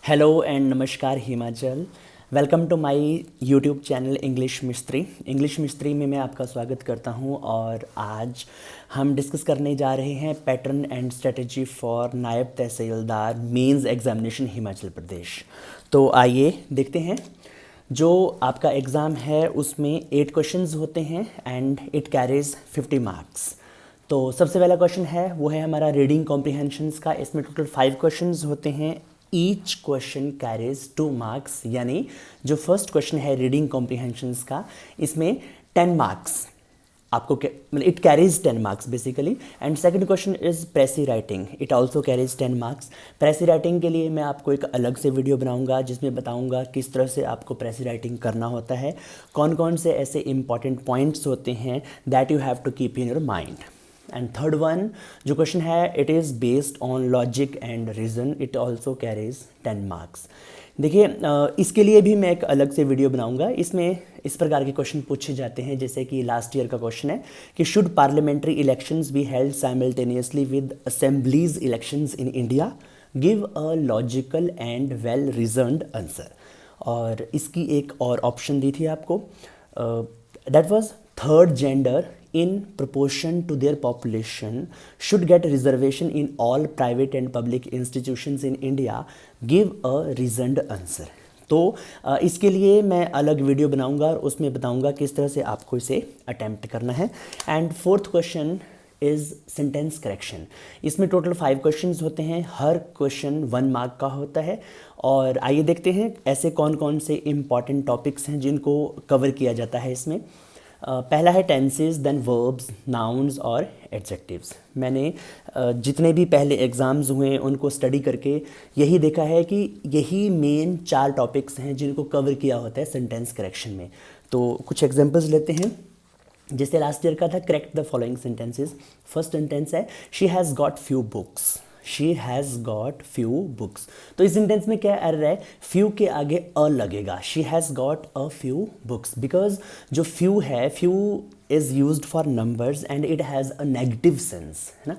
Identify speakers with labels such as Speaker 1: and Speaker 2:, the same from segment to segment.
Speaker 1: Hello and नमस्कार Himachal. Welcome to my YouTube channel English Mistri में मैं आपका स्वागत करता हूं। और आज हम डिस्कस करने जा रहे हैं पैटर्न एंड स्ट्रेटजी फॉर नायब तहसीलदार मेंस एग्जामिनेशन हिमाचल प्रदेश। तो आइए देखते हैं। जो आपका एग्ज़ाम है उसमें 8 क्वेश्चंस होते हैं एंड इट कैरीज 50 मार्क्स। तो सबसे पहला क्वेश्चन है वो है हमारा रीडिंग कॉम्प्रिहेंशंस का। इसमें टोटल 5 क्वेश्चंस होते हैं। ईच क्वेश्चन कैरीज 2 मार्क्स, यानी जो फर्स्ट क्वेश्चन है रीडिंग कॉम्प्रिहेंशंस का, इसमें 10 मार्क्स आपको मतलब it carries 10 marks basically. And second question is प्रेसी writing, it also carries 10 marks. प्रेसी writing के लिए मैं आपको एक अलग से वीडियो बनाऊंगा जिसमें बताऊंगा किस तरह से आपको प्रेसी राइटिंग करना होता है, कौन कौन से ऐसे इंपॉर्टेंट पॉइंट्स होते हैं that you have to keep in your mind. And third one जो क्वेश्चन है it is based on logic and reason, it also carries 10 marks. देखिए इसके लिए भी मैं एक अलग से वीडियो बनाऊंगा। इसमें इस प्रकार के क्वेश्चन पूछे जाते हैं जैसे कि लास्ट ईयर का क्वेश्चन है कि should parliamentary elections be held simultaneously with assemblies elections in India, give a logical and well reasoned answer. और इसकी एक और ऑप्शन दी थी आपको, that was third gender in proportion to their population should get reservation in all private and public institutions in India, give a reasoned answer। तो इसके लिए मैं अलग वीडियो बनाऊंगा और उसमें बताऊंगा किस तरह से आपको इसे अटेम्प्ट करना है। And fourth question is sentence correction. इसमें टोटल 5 क्वेश्चंस होते हैं, हर क्वेश्चन 1 मार्क का होता है। और आइए देखते हैं ऐसे कौन कौन से इंपॉर्टेंट टॉपिक्स हैं जिनको कवर किया जाता है इसमें। पहला है टेंसेस, देन वर्ब्स, नाउन्स और एडजेक्टिव्स। मैंने जितने भी पहले एग्ज़ाम्स हुए उनको स्टडी करके यही देखा है कि यही मेन 4 टॉपिक्स हैं जिनको कवर किया होता है सेंटेंस करेक्शन में। तो कुछ एग्जांपल्स लेते हैं। जैसे लास्ट ईयर का था correct the following sentences. First sentence है she has got few books, she has got few books. तो इस सेंटेंस में क्या एरर है, फ्यू के आगे अ लगेगा, she has got a few books, because जो फ्यू है, few is used for numbers and it has a negative sense, है ना।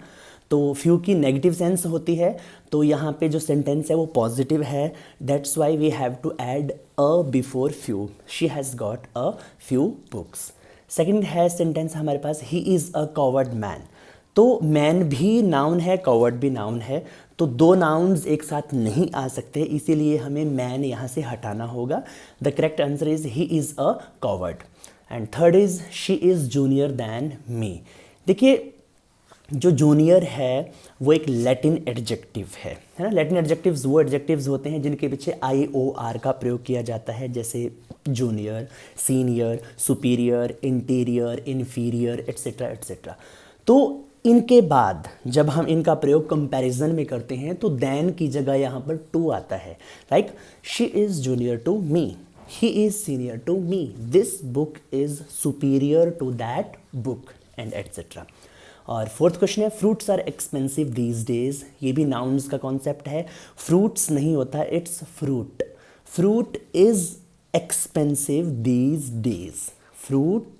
Speaker 1: तो फ्यू की नेगेटिव सेंस होती है, तो यहाँ पे जो सेंटेंस है वो पॉजिटिव है, that's why we have to add a before few, she has got a few books. Second है सेंटेंस हमारे पास he is a coward man. तो मैन भी नाउन है, कवर्ड भी नाउन है, तो 2 नाउन्स एक साथ नहीं आ सकते, इसीलिए हमें मैन यहाँ से हटाना होगा। The correct answer is he is a covered. And third is she is junior than me. देखिए जो जूनियर है वो एक लैटिन एडजेक्टिव है ना। लैटिन एडजेक्टिव्स वो एडजेक्टिव्स होते हैं जिनके पीछे IOR का प्रयोग किया जाता है, जैसे junior, senior, superior, interior, inferior, etcetera etcetera. तो इनके बाद जब हम इनका प्रयोग कंपैरिजन में करते हैं तो देन की जगह यहाँ पर टू आता है, like she is junior to me, he is senior to me, this book is superior to that book and etcetera. और फोर्थ क्वेश्चन है fruits are expensive these days. ये भी नाउन्स का कॉन्सेप्ट है, फ्रूट्स नहीं होता, it's fruit. Fruit is expensive these days, फ्रूट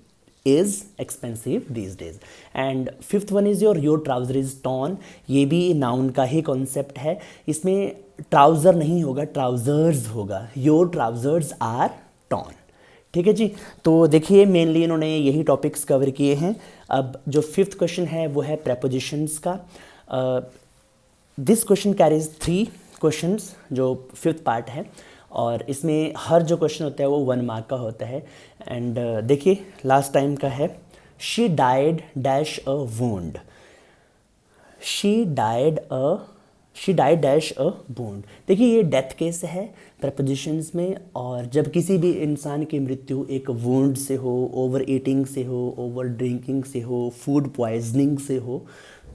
Speaker 1: is expensive these days। And fifth one is your trouser is torn. ये भी नाउन का ही कॉन्सेप्ट है, इसमें ट्राउजर नहीं होगा, ट्राउजर्स होगा, योर ट्राउजर्स आर टॉर्न। ठीक है जी। तो देखिए मेनली इन्होंने यही टॉपिक्स कवर किए हैं। अब जो फिफ्थ क्वेश्चन है वो है प्रेपोजिशंस का। दिस क्वेश्चन कैरीज 3 क्वेश्चंस, जो फिफ्थ पार्ट है, और इसमें हर जो क्वेश्चन होता है वो 1 मार्क का होता है। एंड देखिए लास्ट टाइम का है she died dash a wound, she died dash a wound. देखिए ये डेथ केस है प्रपोजिशंस में, और जब किसी भी इंसान की मृत्यु एक वुंड से हो, ओवर ईटिंग से हो, ओवर ड्रिंकिंग से हो, फूड पॉइजनिंग से हो,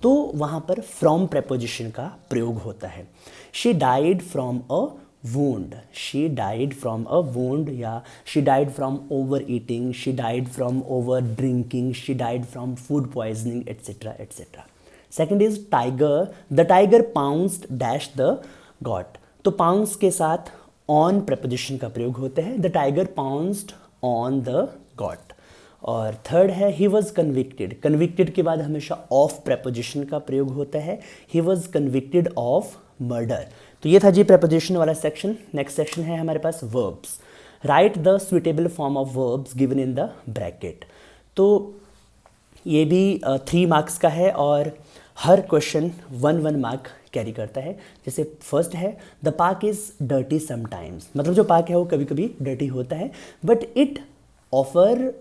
Speaker 1: तो वहाँ पर फ्रॉम प्रपोजिशन का प्रयोग होता है। She died from a wound, she died from a wound, या she died from overeating, she died from over drinking, she died from food poisoning, etc etc। second is tiger, the tiger pounced dash the got। तो pounce के साथ on preposition का प्रयोग होता है, the tiger pounced on the got। और third है he was convicted, convicted के बाद हमेशा of preposition का प्रयोग होता है, he was convicted of murder. तो ये था जी प्रपोजिशन वाला सेक्शन। नेक्स्ट सेक्शन है हमारे पास verbs. Write the suitable form of verbs given in the bracket. तो ये भी 3 मार्क्स का है और हर क्वेश्चन 1 मार्क कैरी करता है। जैसे फर्स्ट है the park is dirty sometimes, मतलब जो पार्क है वो कभी कभी डर्टी होता है, बट इट ऑफर,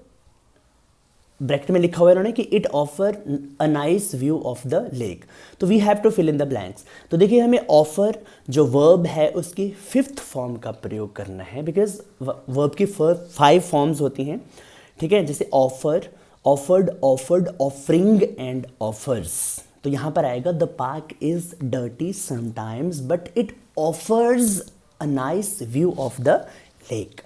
Speaker 1: ब्रैकेट में लिखा हुआ है उन्होंने कि it offer a nice view of the lake. तो we have to fill in the blanks. तो देखिए हमें ऑफर जो वर्ब है उसकी 5th फॉर्म का प्रयोग करना है, बिकॉज वर्ब की 5 फॉर्म्स होती हैं, ठीक है। जैसे offer, offered, offered, offering and offers. तो यहाँ पर आएगा the park is dirty sometimes but it offers a nice view of the lake.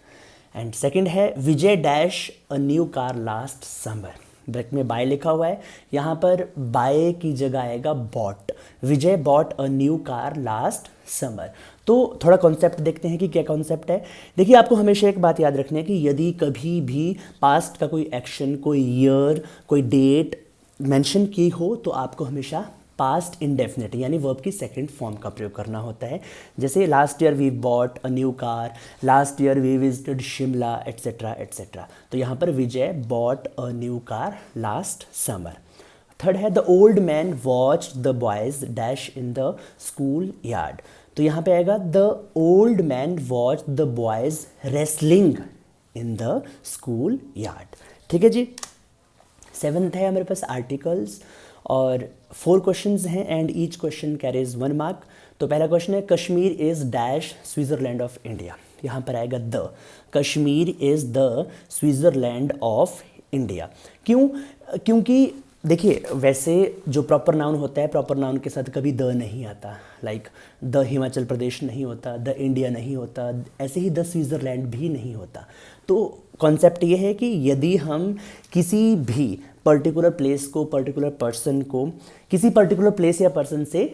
Speaker 1: And second है Vijay dash a new car last summer. Bracket में बाय लिखा हुआ है, यहाँ पर बाय की जगह आएगा bought. Vijay bought a new car last summer. तो थोड़ा कॉन्सेप्ट देखते हैं कि क्या कॉन्सेप्ट है। देखिए आपको हमेशा एक बात याद रखनी है कि यदि कभी भी पास्ट का कोई एक्शन, कोई ईयर, कोई डेट मेंशन की हो तो आपको हमेशा पास्ट इंडेफिनिट यानी वर्ब की 2nd फॉर्म का प्रयोग करना होता है। जैसे last year we bought a new car, last year we visited Shimla, etcetera etcetera. तो यहाँ पर Vijay bought a new car last summer. Third है the old man watch the boys dash in the school yard. तो यहाँ पे आएगा the old man watch the boys wrestling in the school yard. ठीक है जी। 7th है हमारे पास आर्टिकल्स और 4 क्वेश्चंस हैं and each question carries 1 mark. तो पहला क्वेश्चन है Kashmir is dash Switzerland of India. यहाँ पर आएगा the. Kashmir is the Switzerland of India. क्यों? क्योंकि देखिए वैसे जो प्रॉपर नाउन होता है, प्रॉपर नाउन के साथ कभी द नहीं आता। लाइक द हिमाचल प्रदेश नहीं होता, द इंडिया नहीं होता, ऐसे ही द स्विट्ज़रलैंड भी नहीं होता। तो कॉन्सेप्ट ये है कि यदि हम किसी भी पर्टिकुलर प्लेस को, पर्टिकुलर पर्सन को किसी पर्टिकुलर प्लेस या पर्सन से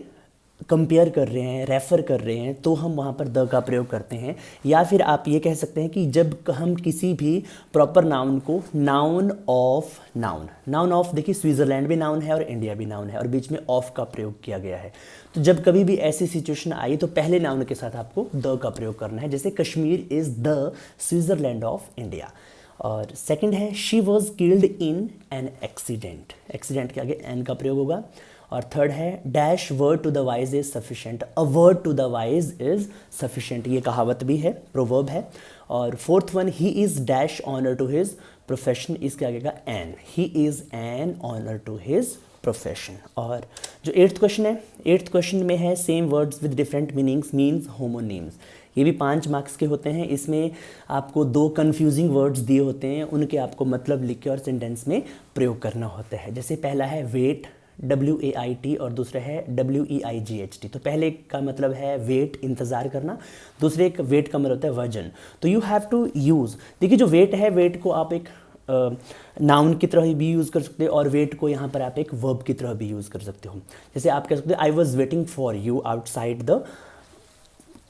Speaker 1: कंपेयर कर रहे हैं, रेफ़र कर रहे हैं, तो हम वहाँ पर द का प्रयोग करते हैं। या फिर आप ये कह सकते हैं कि जब हम किसी भी प्रॉपर नाउन को नाउन ऑफ, नाउन ऑफ, देखिए स्विट्ज़रलैंड भी नाउन है और इंडिया भी नाउन है और बीच में ऑफ का प्रयोग किया गया है। तो जब कभी भी ऐसी सिचुएशन आई तो पहले नाउन के साथ आपको द का प्रयोग करना है। जैसे Kashmir is the Switzerland of India. और सेकंड है she was killed in an accident. Accident के आगे एन का प्रयोग होगा। और थर्ड है dash word to the wise is sufficient. A word to the wise is sufficient, ये कहावत भी है, प्रोवर्ब है। और fourth one he is dash honour to his profession, इसके आगे का an, he is an honour to his profession. और जो 8th क्वेश्चन है, 8th क्वेश्चन में है same words with different meanings means homonyms. ये भी 5 मार्क्स के होते हैं। इसमें आपको 2 कन्फ्यूजिंग वर्ड्स दिए होते हैं, उनके आपको मतलब लिख के और सेंटेंस में प्रयोग करना होता है। जैसे पहला है वेट, WAIT, और दूसरा है WEIGHT। तो पहले का मतलब है वेट, इंतज़ार करना। दूसरे एक वेट का मतलब होता है वजन। तो यू हैव टू यूज़, देखिए जो वेट है, वेट को आप एक नाउन की तरह भी यूज़ कर सकते हो और वेट को यहाँ पर आप एक वर्ब की तरह भी यूज़ कर सकते हो। जैसे आप कह सकते हो I was waiting for you outside the,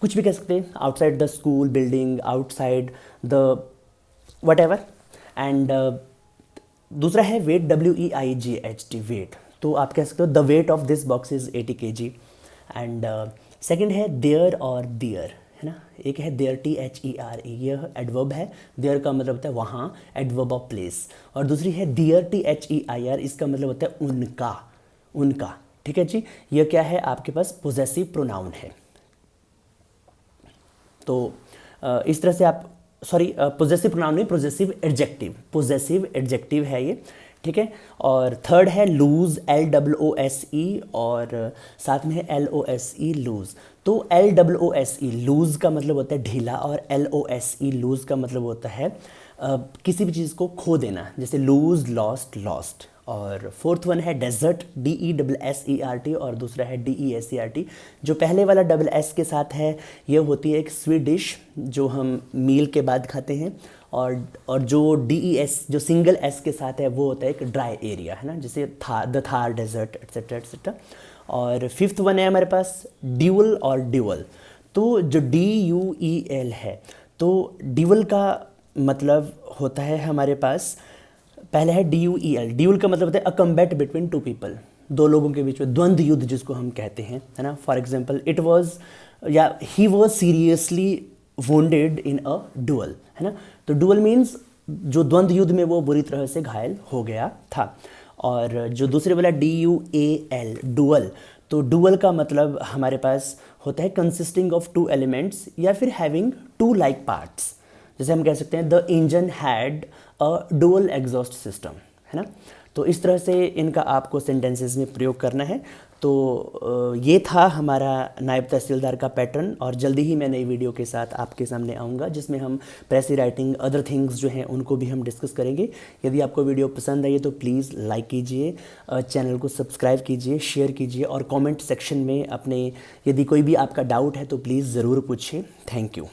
Speaker 1: कुछ भी कह सकते हैं, outside the school building, outside the what ever. And दूसरा है वेट, WEIGHT, वेट। तो आप कह सकते हो the weight of this box is 80 kg। And second है देयर और दियर, है ना। एक है देयर, THERE, यह एडवर्ब है। देयर का मतलब होता है वहाँ, एडवर्ब ऑफ प्लेस। और दूसरी है दियर, THEIR, इसका मतलब होता है उनका, उनका। ठीक है जी। यह क्या है, आपके पास पोजेसिव प्रोनाउन है। तो इस तरह से आप, सॉरी पोजेसिव प्रोनाउन नहीं, पोजेसिव एडजेक्टिव, पोजेसिव एडजेक्टिव है ये। ठीक है। और थर्ड है लूज, LOOSE, और साथ में है LOSE, लूज। तो LOOSE लूज का मतलब होता है ढीला, और LOSE लूज का मतलब होता है किसी भी चीज़ को खो देना, जैसे लूज, लॉस्ट, लॉस्ट। और फोर्थ वन है डेजर्ट, DESSERT, और दूसरा है DESERT। जो पहले वाला डबल एस के साथ है ये होती है एक स्वीट डिश जो हम मील के बाद खाते हैं। और जो DES, जो सिंगल एस के साथ है, वो होता है एक ड्राई एरिया, है ना, जैसे the Thar desert, etcetera etcetera. और फिफ्थ वन है हमारे पास ड्यूअल और ड्यूअल। तो जो DUEL है, तो ड्यूअल का मतलब होता है हमारे पास, पहले है DUEL। ड्यूअल का मतलब होता है अ कम्बैट बिटवीन 2 पीपल, 2 लोगों के बीच में द्वंद्व युद्ध जिसको हम कहते हैं, है ना। फॉर एग्जाम्पल इट वॉज या he was seriously wounded in a dual, है ना। तो डुअल मीन्स जो द्वंद्व युद्ध में वो बुरी तरह से घायल हो गया था। और जो दूसरे वाला DUAL डुअल, तो डुअल का मतलब हमारे पास होता है कंसिस्टिंग ऑफ टू एलिमेंट्स या फिर हैविंग टू लाइक पार्ट्स। जैसे हम कह सकते हैं the engine had a dual exhaust system, है ना। तो इस तरह से इनका आपको सेंटेंसेस में प्रयोग करना है। तो ये था हमारा नायब तहसीलदार का पैटर्न, और जल्दी ही मैं नई वीडियो के साथ आपके सामने आऊँगा जिसमें हम प्रेसी राइटिंग अदर थिंग्स जो हैं उनको भी हम डिस्कस करेंगे। यदि आपको वीडियो पसंद आई तो प्लीज़ लाइक कीजिए, चैनल को सब्सक्राइब कीजिए, शेयर कीजिए, और कमेंट सेक्शन में अपने यदि कोई भी आपका डाउट है तो प्लीज़ ज़रूर पूछिए। Thank you.